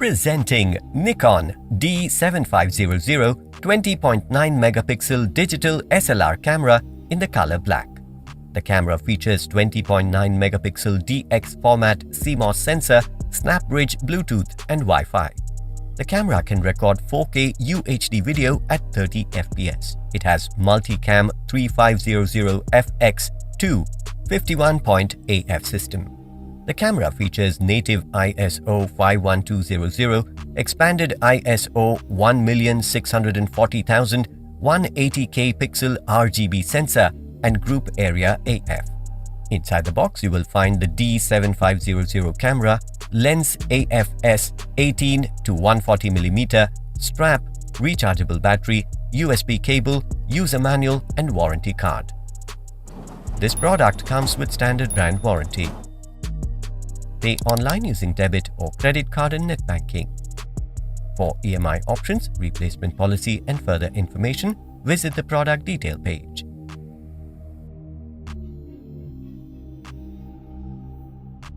Presenting Nikon D7500 20.9MP digital SLR camera in the color black. The camera features 20.9MP DX format CMOS sensor, SnapBridge, Bluetooth and Wi-Fi. The camera can record 4K UHD video at 30 fps. It has multi-cam 3500fx2 51.AF system. The camera features native ISO 51200, expanded ISO 1,640,000 180K pixel RGB sensor and group area AF. Inside the box, you will find the D7500 camera, lens AFS 18-140mm, strap, rechargeable battery, USB cable, user manual and warranty card. This product comes with standard brand warranty. Pay online using debit or credit card and net banking. For EMI options, replacement policy and further information, visit the product detail page.